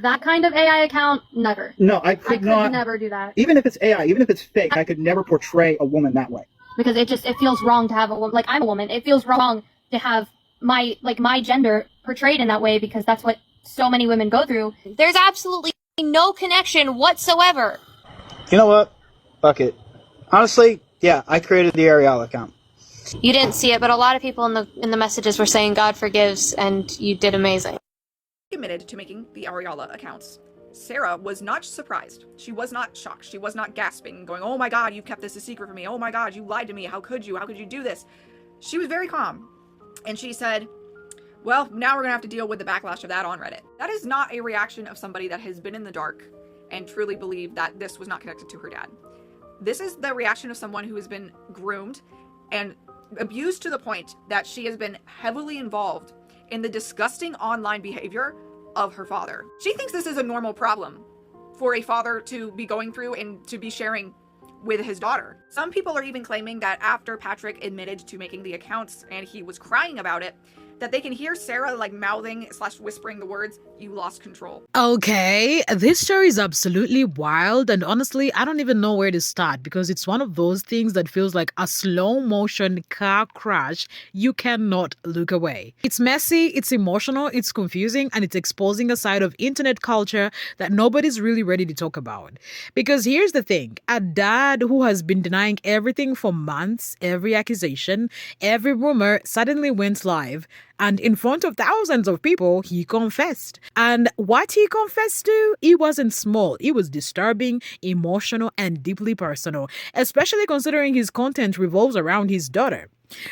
that kind of AI account, never. No, I could not never do that. Even if it's AI, even if it's fake, I could never portray a woman that way. Because it feels wrong to have a woman, like I'm a woman, it feels wrong to have my gender portrayed in that way because that's what so many women go through. There's absolutely no connection whatsoever. You know what? Fuck it. Honestly, yeah, I created the Ariala account. You didn't see it, but a lot of people in the messages were saying God forgives and you did amazing. Admitted to making the Ariala accounts. Sarah was not surprised. She was not shocked. She was not gasping, going, "Oh my God, you kept this a secret from me. Oh my God, you lied to me. How could you? How could you do this?" She was very calm. And she said, "Well, now we're gonna have to deal with the backlash of that on Reddit." That is not a reaction of somebody that has been in the dark and truly believed that this was not connected to her dad. This is the reaction of someone who has been groomed and abused to the point that she has been heavily involved in the disgusting online behavior of her father. She thinks this is a normal problem for a father to be going through and to be sharing with his daughter. Some people are even claiming that after Patrick admitted to making the accounts and he was crying about it, that they can hear Sarah like mouthing / whispering the words, "You lost control." Okay, this story is absolutely wild, and honestly, I don't even know where to start because it's one of those things that feels like a slow motion car crash. You cannot look away. It's messy, it's emotional, it's confusing, and it's exposing a side of internet culture that nobody's really ready to talk about. Because here's the thing, a dad who has been denying everything for months, every accusation, every rumor suddenly went live. And in front of thousands of people, he confessed. And what he confessed to, it wasn't small. It was disturbing, emotional, and deeply personal, especially considering his content revolves around his daughter.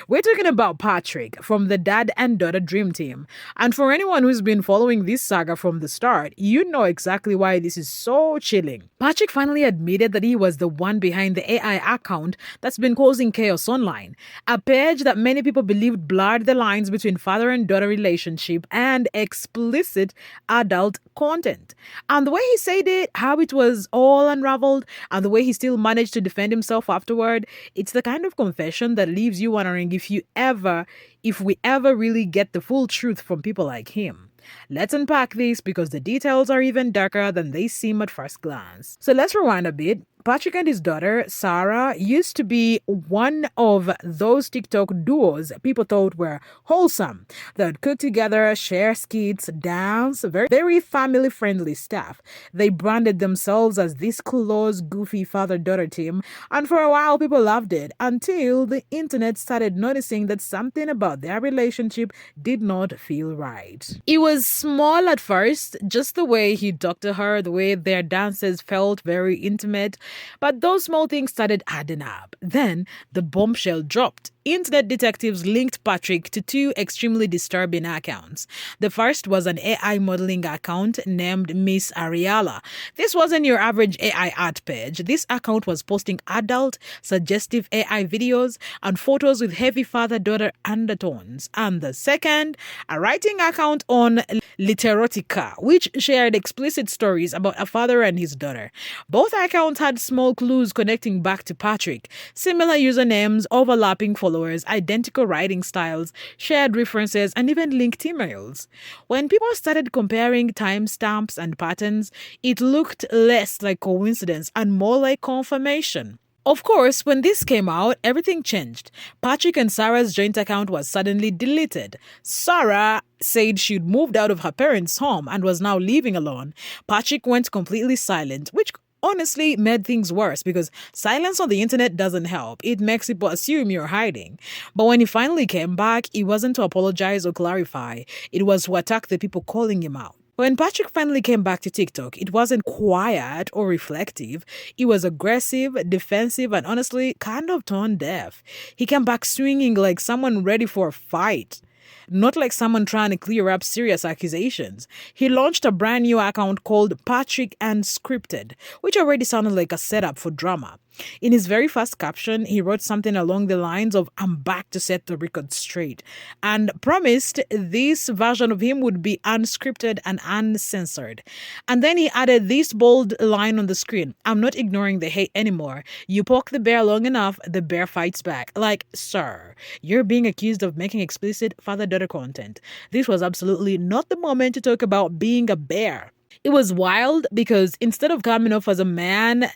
We're talking about Patrick from the Dad and Daughter Dream Team. And for anyone who's been following this saga from the start, you know exactly why this is so chilling. Patrick finally admitted that he was the one behind the AI account that's been causing chaos online. A page that many people believed blurred the lines between father and daughter relationship and explicit adult content. And the way he said it, how it was all unraveled, and the way he still managed to defend himself afterward, it's the kind of confession that leaves you wondering if we ever really get the full truth from people like him. Let's unpack this because the details are even darker than they seem at first glance. So let's rewind a bit. Patrick and his daughter, Sarah, used to be one of those TikTok duos people thought were wholesome. They'd cook together, share skits, dance, very family-friendly stuff. They branded themselves as this close, goofy father-daughter team, and for a while people loved it until the internet started noticing that something about their relationship did not feel right. It was small at first, just the way he talked to her, the way their dances felt very intimate. But those small things started adding up. Then the bombshell dropped. Internet detectives linked Patrick to two extremely disturbing accounts. The first was an AI modeling account named Miss Ariala. This wasn't your average AI art page. This account was posting adult, suggestive AI videos and photos with heavy father-daughter undertones. And the second, a writing account on Literotica, which shared explicit stories about a father and his daughter. Both accounts had small clues connecting back to Patrick, similar usernames, overlapping followers, identical writing styles, shared references, and even linked emails. When people started comparing timestamps and patterns, it looked less like coincidence and more like confirmation. Of course, when this came out, everything changed. Patrick and Sarah's joint account was suddenly deleted. Sarah said she'd moved out of her parents' home and was now living alone. Patrick went completely silent, which honestly made things worse because silence on the internet doesn't help. It makes people assume you're hiding. But when he finally came back, it wasn't to apologize or clarify. It was to attack the people calling him out. When Patrick finally came back to TikTok, it wasn't quiet or reflective. It was aggressive, defensive, and honestly kind of tone deaf. He came back swinging like someone ready for a fight. Not like someone trying to clear up serious accusations. He launched a brand new account called Patrick Unscripted, which already sounded like a setup for drama. In his very first caption, he wrote something along the lines of, "I'm back to set the record straight," and promised this version of him would be unscripted and uncensored. And then he added this bold line on the screen, "I'm not ignoring the hate anymore. You poke the bear long enough, the bear fights back." Like, sir, you're being accused of making explicit father-daughter content. This was absolutely not the moment to talk about being a bear. It was wild because instead of coming off as a man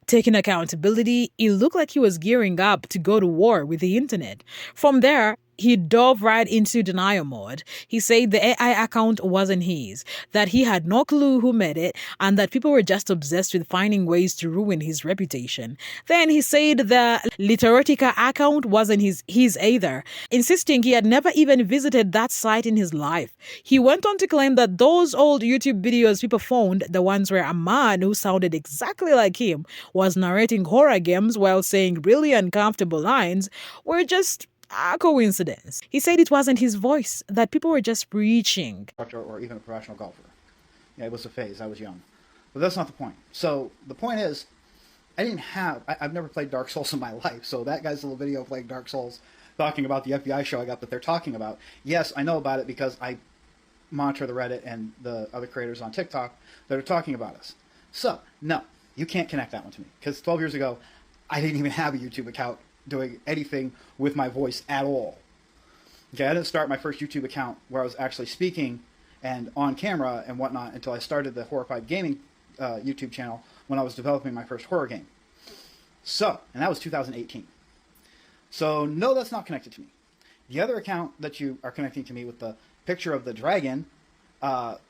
taking accountability, it looked like he was gearing up to go to war with the internet. From there, he dove right into denial mode. He said the AI account wasn't his, that he had no clue who made it, and that people were just obsessed with finding ways to ruin his reputation. Then he said the Literotica account wasn't his either, insisting he had never even visited that site in his life. He went on to claim that those old YouTube videos people found, the ones where a man who sounded exactly like him was narrating horror games while saying really uncomfortable lines, were just a coincidence. He said it wasn't his voice, that people were just preaching. Or even a professional golfer. Yeah, it was a phase. I was young. But that's not the point. So the point is, I've never played Dark Souls in my life. So that guy's little video playing Dark Souls, talking about the FBI show I got that they're talking about. Yes, I know about it because I monitor the Reddit and the other creators on TikTok that are talking about us. So, no, you can't connect that one to me. Because 12 years ago, I didn't even have a YouTube account doing anything with my voice at all. Okay, I didn't start my first YouTube account where I was actually speaking and on camera and whatnot until I started the Horrified Gaming YouTube channel when I was developing my first horror game. So, and that was 2018. So, no, that's not connected to me. The other account that you are connecting to me with the picture of the dragon,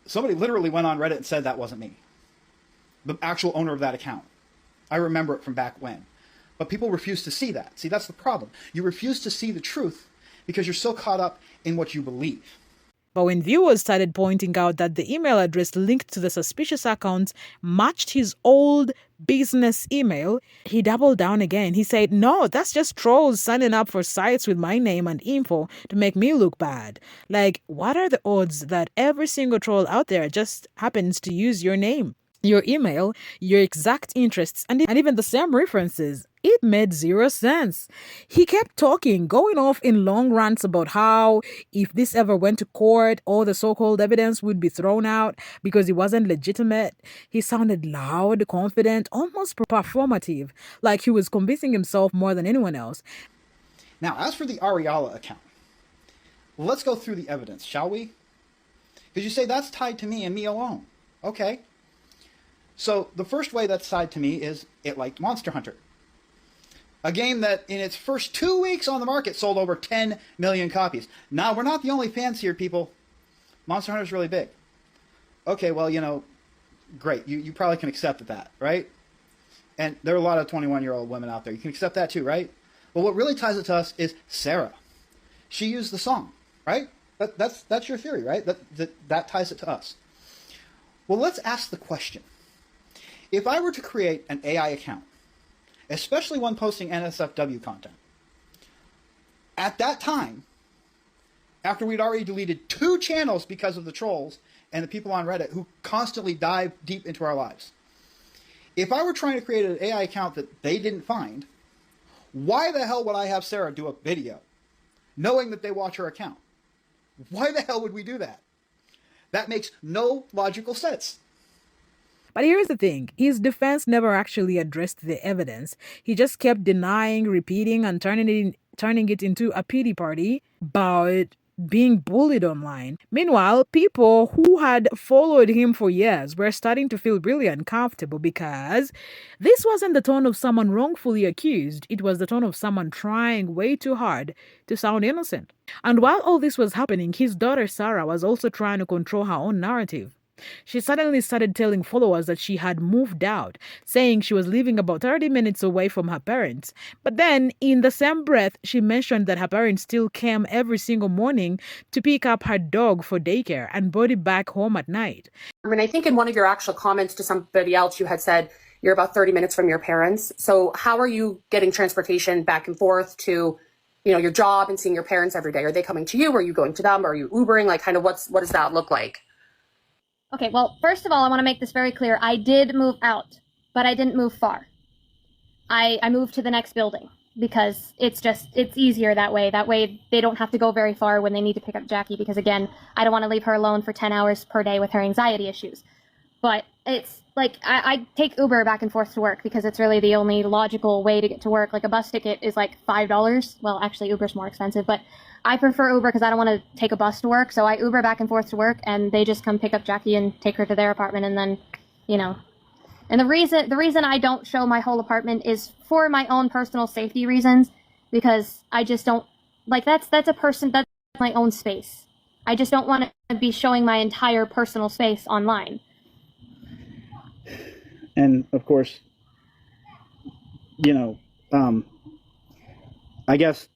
somebody literally went on Reddit and said that wasn't me. The actual owner of that account. I remember it from back when. But people refuse to see that. See, that's the problem. You refuse to see the truth because you're so caught up in what you believe. But when viewers started pointing out that the email address linked to the suspicious account matched his old business email, he doubled down again. He said, no, that's just trolls signing up for sites with my name and info to make me look bad. Like, what are the odds that every single troll out there just happens to use your name, your email, your exact interests, and even the same references? It made zero sense. He kept talking, going off in long rants about how if this ever went to court, all the so-called evidence would be thrown out because it wasn't legitimate. He sounded loud, confident, almost performative, like he was convincing himself more than anyone else. Now, as for the Ariala account, let's go through the evidence, shall we? Because you say that's tied to me and me alone. Okay. So the first way that's tied to me is it liked Monster Hunter. A game that in its first 2 weeks on the market sold over 10 million copies. Now, we're not the only fans here, people. Monster Hunter's really big. Okay, well, you know, great. You probably can accept that, right? And there are a lot of 21-year-old women out there. You can accept that too, right? But what really ties it to us is Sarah. She used the song, right? That's your theory, right? That ties it to us. Well, let's ask the question. If I were to create an AI account, especially one posting NSFW content, at that time, after we'd already deleted 2 channels because of the trolls and the people on Reddit who constantly dive deep into our lives, if I were trying to create an AI account that they didn't find, why the hell would I have Sarah do a video knowing that they watch her account? Why the hell would we do that? That makes no logical sense. But here's the thing, his defense never actually addressed the evidence. He just kept denying, repeating, and turning it into a pity party about being bullied online. Meanwhile, people who had followed him for years were starting to feel really uncomfortable because this wasn't the tone of someone wrongfully accused. It was the tone of someone trying way too hard to sound innocent. And while all this was happening, his daughter Sarah was also trying to control her own narrative. She suddenly started telling followers that she had moved out, saying she was living about 30 minutes away from her parents. But then, in the same breath, she mentioned that her parents still came every single morning to pick up her dog for daycare and brought it back home at night. I mean, I think in one of your actual comments to somebody else, you had said you're about 30 minutes from your parents. So how are you getting transportation back and forth to, you know, your job and seeing your parents every day? Are they coming to you? Are you going to them? Are you Ubering? Like, kind of what does that look like? Okay, well, first of all, I want to make this very clear. I did move out, but I didn't move far. I moved to the next building because it's easier that way. That way they don't have to go very far when they need to pick up Jackie because, again, I don't want to leave her alone for 10 hours per day with her anxiety issues. But it's like I take Uber back and forth to work because it's really the only logical way to get to work. Like a bus ticket is like $5. Well, actually Uber's more expensive, but I prefer Uber because I don't want to take a bus to work. So I Uber back and forth to work, and they just come pick up Jackie and take her to their apartment, and then, you know. And the reason I don't show my whole apartment is for my own personal safety reasons, because I just don't like that's my own space. I just don't want to be showing my entire personal space online. And of course, you know, I guess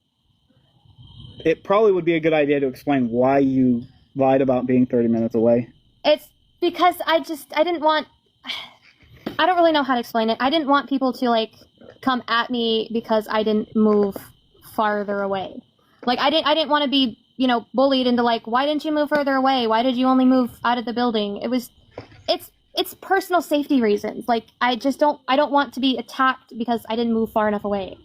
it probably would be a good idea to explain why you lied about being 30 minutes away. It's because I didn't want, I don't really know how to explain it. I didn't want people to like come at me because I didn't move farther away. Like I didn't want to be, you know, bullied into like, why didn't you move further away? Why did you only move out of the building? It's personal safety reasons. Like I don't want to be attacked because I didn't move far enough away.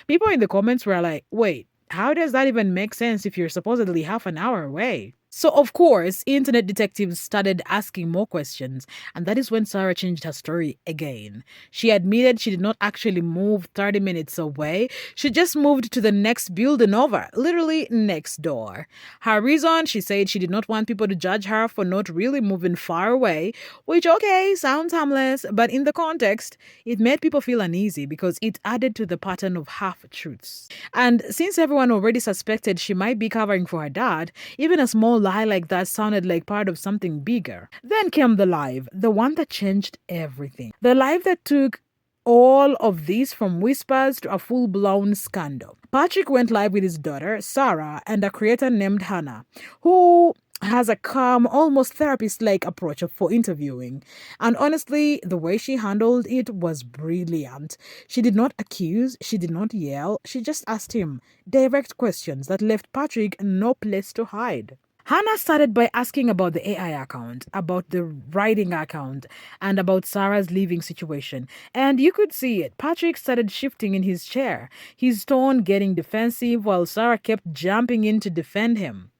People in the comments were like, wait, how does that even make sense if you're supposedly half an hour away? So, of course, internet detectives started asking more questions, and that is when Sarah changed her story again. She admitted she did not actually move 30 minutes away. She just moved to the next building over, literally next door. Her reason, she said she did not want people to judge her for not really moving far away, which, okay, sounds harmless, but in the context, it made people feel uneasy because it added to the pattern of half-truths. And since everyone already suspected she might be covering for her dad, even a small lie like that sounded like part of something bigger. Then came the live, the one that changed everything. The live that took all of this from whispers to a full-blown scandal. Patrick went live with his daughter, Sarah, and a creator named Hannah, who has a calm, almost therapist-like approach for interviewing. And honestly, the way she handled it was brilliant. She did not accuse, she did not yell, she just asked him direct questions that left Patrick no place to hide. Hannah started by asking about the AI account, about the writing account, and about Sarah's living situation. And you could see it. Patrick started shifting in his chair, his tone getting defensive while Sarah kept jumping in to defend him.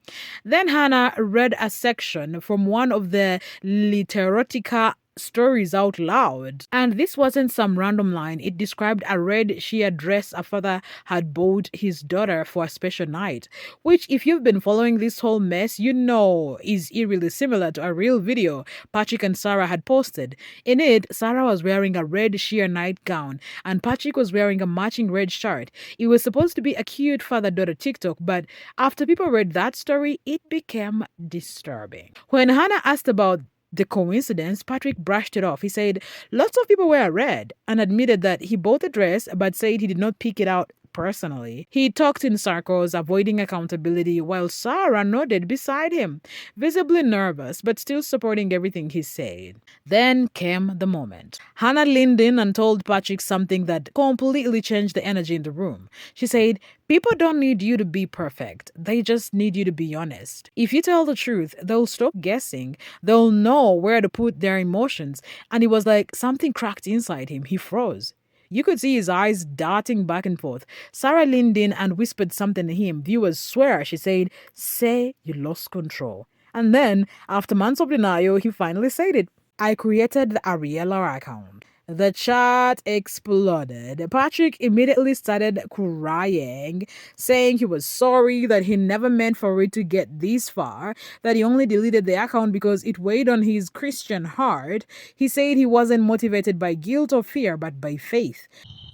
Then Hannah read a section from one of the Literotica stories out loud. And this wasn't some random line. It described a red sheer dress a father had bought his daughter for a special night, which if you've been following this whole mess, you know is eerily similar to a real video Patrick and Sarah had posted. In it, Sarah was wearing a red sheer nightgown and Patrick was wearing a matching red shirt. It was supposed to be a cute father-daughter TikTok, but after people read that story, it became disturbing. When Hannah asked about the coincidence, Patrick brushed it off. He said lots of people wear red and admitted that he bought the dress but said he did not pick it out personally. He talked in circles, avoiding accountability, while Sarah nodded beside him, visibly nervous but still supporting everything he said. Then came the moment. Hannah leaned in and told Patrick something that completely changed the energy in the room. She said, people don't need you to be perfect. They just need you to be honest. If you tell the truth, they'll stop guessing. They'll know where to put their emotions. And it was like something cracked inside him. He froze. You could see his eyes darting back and forth. Sarah leaned in and whispered something to him. Viewers swear, she said, say you lost control. And then, after months of denial, he finally said it. I created the Ariala account. The chat exploded. Patrick immediately started crying, saying he was sorry, that he never meant for it to get this far, that he only deleted the account because it weighed on his Christian heart. He said he wasn't motivated by guilt or fear, but by faith.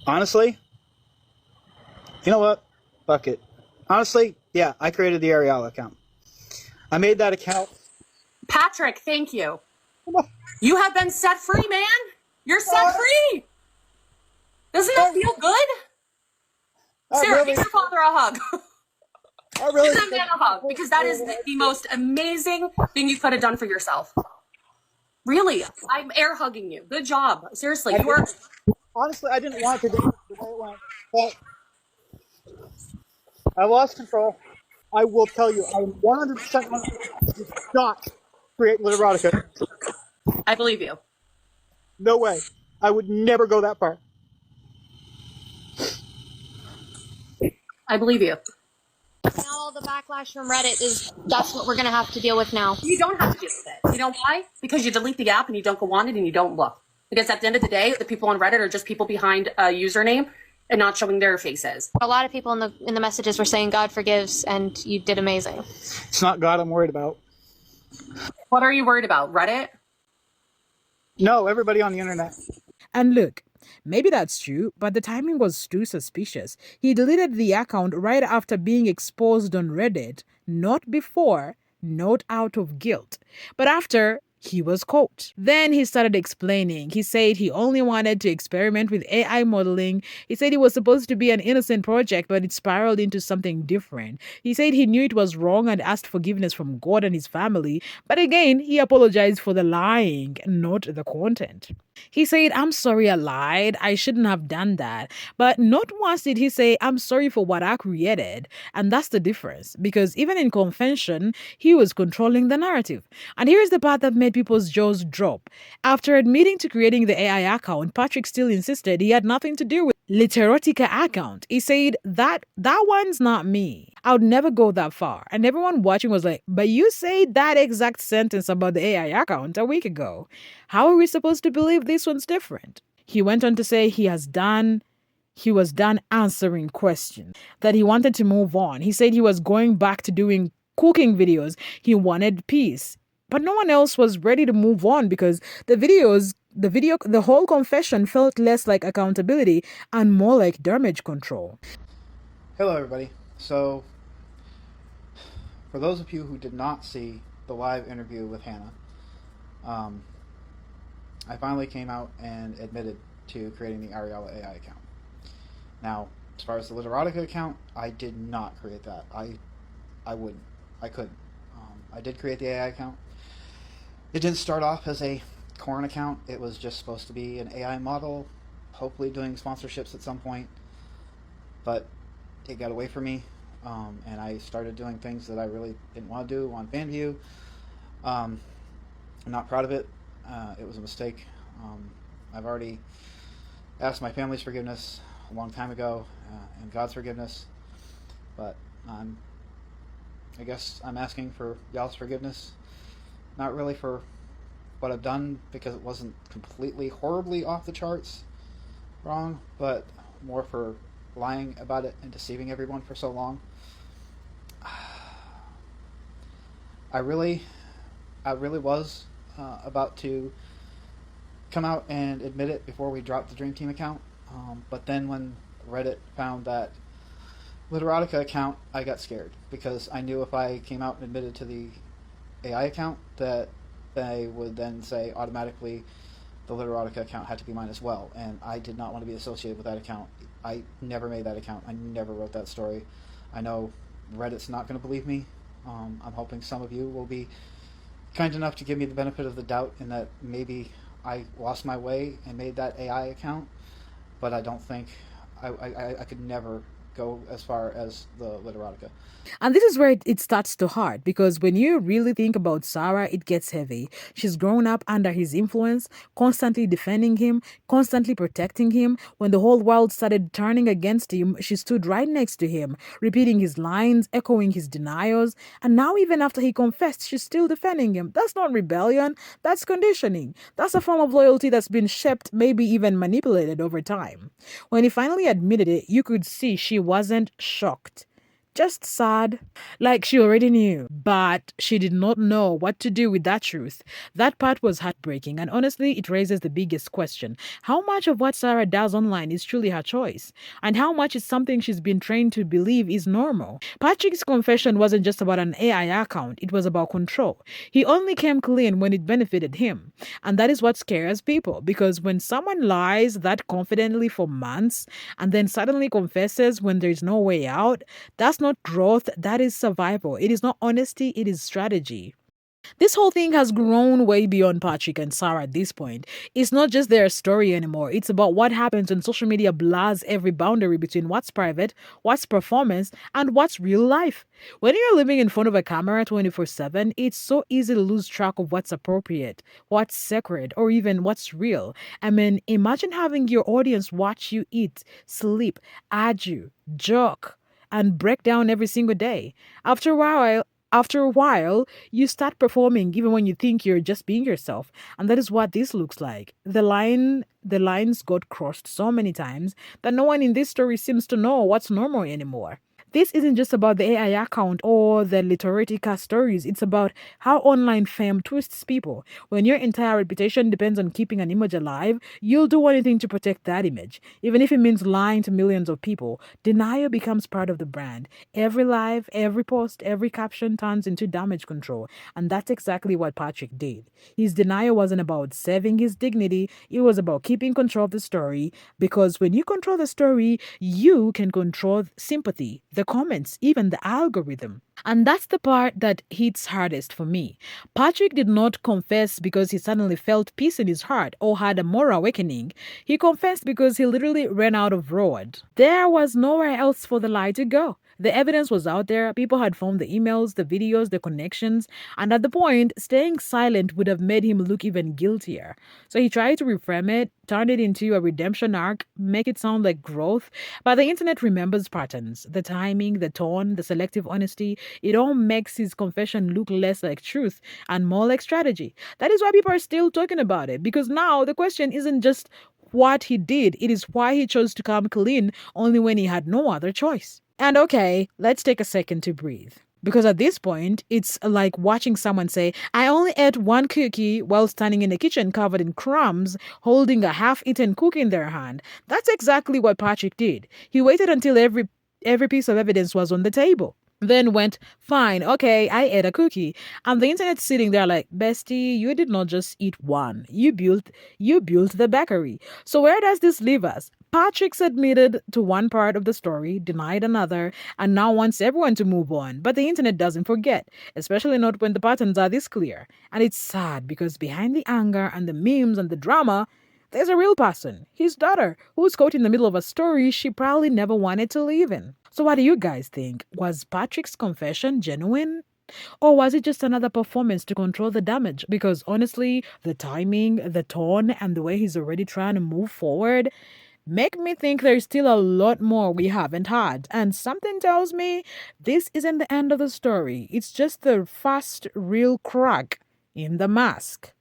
Honestly, you know what? Fuck it. Honestly, yeah, I created the Ariala account. I made that account. Patrick, thank you. You have been set free, man. You're set free. Doesn't that feel good? Sarah, give your father a hug. Give that man a hug, because that is the most amazing thing you could have done for yourself. Really, I'm air hugging you. Good job. Seriously, you were. Honestly, I didn't want to do it the way it went, but I lost control. I will tell you, I'm 100% did not create Literotica. I believe you. No way. I would never go that far. I believe you. Now all the backlash from Reddit is that's what we're gonna have to deal with now. You don't have to deal with it. You know why? Because you delete the app and you don't go on it and you don't look. Because at the end of the day, the people on Reddit are just people behind a username and not showing their faces. A lot of people in the messages were saying God forgives and you did amazing. It's not God I'm worried about. What are you worried about? Reddit? No, everybody on the internet. And look, maybe that's true, but the timing was too suspicious. He deleted the account right after being exposed on Reddit, not before, not out of guilt, but after he was caught. Then he started explaining. He said he only wanted to experiment with AI modeling. He said it was supposed to be an innocent project, but it spiraled into something different. He said he knew it was wrong and asked forgiveness from God and his family, but again, he apologized for the lying, not the content. He said, I'm sorry I lied. I shouldn't have done that. But not once did he say, I'm sorry for what I created. And that's the difference. Because even in confession, he was controlling the narrative. And here's the part that made people's jaws drop. After admitting to creating the AI account, Patrick still insisted he had nothing to do with Literotica account. He said, that one's not me. I would never go that far. And everyone watching was like, but you said that exact sentence about the AI account a week ago. How are we supposed to believe this one's different? He went on to say he was done answering questions, that he wanted to move on. He said he was going back to doing cooking videos. He wanted peace. But no one else was ready to move on because the whole confession felt less like accountability and more like damage control. Hello, everybody. So, for those of you who did not see the live interview with Hannah, I finally came out and admitted to creating the Ariala AI account. Now, as far as the Literotica account, I did not create that. I couldn't. I did create the AI account. It didn't start off as a corn account. It was just supposed to be an AI model, hopefully doing sponsorships at some point. But it got away from me, and I started doing things that I really didn't want to do on FanView. I'm not proud of it. It was a mistake. I've already asked my family's forgiveness a long time ago, and God's forgiveness, but I guess I'm asking for y'all's forgiveness. Not really for what I've done, because it wasn't completely horribly off the charts wrong, but more for lying about it and deceiving everyone for so long. I really was about to come out and admit it before we dropped the Dream Team account, but then when Reddit found that Literotica account, I got scared, because I knew if I came out and admitted to the AI account that they would then say automatically the Literotica account had to be mine as well, and I did not want to be associated with that account. I never made that account. I never wrote that story. I know Reddit's not going to believe me. I'm hoping some of you will be kind enough to give me the benefit of the doubt in that maybe I lost my way and made that AI account, but I don't think I could never go as far as the Literotica. And this is where it starts to hurt, because when you really think about Sarah, it gets heavy. She's grown up under his influence, constantly defending him, constantly protecting him. When the whole world started turning against him, she stood right next to him, repeating his lines, echoing his denials. And now even after he confessed, she's still defending him. That's not rebellion, that's conditioning. That's a form of loyalty that's been shaped, maybe even manipulated over time. When he finally admitted it, you could see she wasn't shocked. Just sad, like she already knew, but she did not know what to do with that truth. That part was heartbreaking, and honestly, it raises the biggest question. How much of what Sarah does online is truly her choice? And how much is something she's been trained to believe is normal? Patrick's confession wasn't just about an AI account, it was about control. He only came clean when it benefited him. And that is what scares people, because when someone lies that confidently for months and then suddenly confesses when there's no way out, that's not growth, that is survival. It is not honesty, it is strategy. This whole thing has grown way beyond Patrick and Sarah at this point. It's not just their story anymore. It's about what happens when social media blurs every boundary between what's private, what's performance, and what's real life. When you're living in front of a camera 24/7, it's so easy to lose track of what's appropriate, what's sacred, or even what's real. I mean, imagine having your audience watch you eat, sleep, argue, joke, and break down every single day. After a while, you start performing even when you think you're just being yourself. And that is what this looks like. The lines got crossed so many times that no one in this story seems to know what's normal anymore. This isn't just about the AI account or the Literatica stories. It's about how online fame twists people. When your entire reputation depends on keeping an image alive, you'll do anything to protect that image. Even if it means lying to millions of people, denial becomes part of the brand. Every live, every post, every caption turns into damage control. And that's exactly what Patrick did. His denial wasn't about saving his dignity, it was about keeping control of the story. Because when you control the story, you can control sympathy, the comments, even the algorithm. And that's the part that hits hardest for me. Patrick did not confess because he suddenly felt peace in his heart or had a moral awakening. He confessed because he literally ran out of road. There was nowhere else for the lie to go. The evidence was out there. People had found the emails, the videos, the connections, and at the point, staying silent would have made him look even guiltier. So he tried to reframe it, turn it into a redemption arc, make it sound like growth. But the internet remembers patterns. The timing, the tone, the selective honesty, it all makes his confession look less like truth and more like strategy. That is why people are still talking about it, because now the question isn't just what he did, it is why he chose to come clean only when he had no other choice. And okay, let's take a second to breathe. Because at this point, it's like watching someone say, I only ate one cookie while standing in the kitchen covered in crumbs, holding a half-eaten cookie in their hand. That's exactly what Patrick did. He waited until every piece of evidence was on the table. Then went, fine, okay, I ate a cookie. And the internet's sitting there like, bestie, you did not just eat one. You built the bakery. So where does this leave us? Patrick's admitted to one part of the story, denied another, and now wants everyone to move on. But the internet doesn't forget, especially not when the patterns are this clear. And it's sad because behind the anger and the memes and the drama, there's a real person, his daughter, who's caught in the middle of a story she probably never wanted to live in. So what do you guys think? Was Patrick's confession genuine? Or was it just another performance to control the damage? Because honestly, the timing, the tone, and the way he's already trying to move forward make me think there's still a lot more we haven't had. And something tells me this isn't the end of the story. It's just the first real crack in the mask.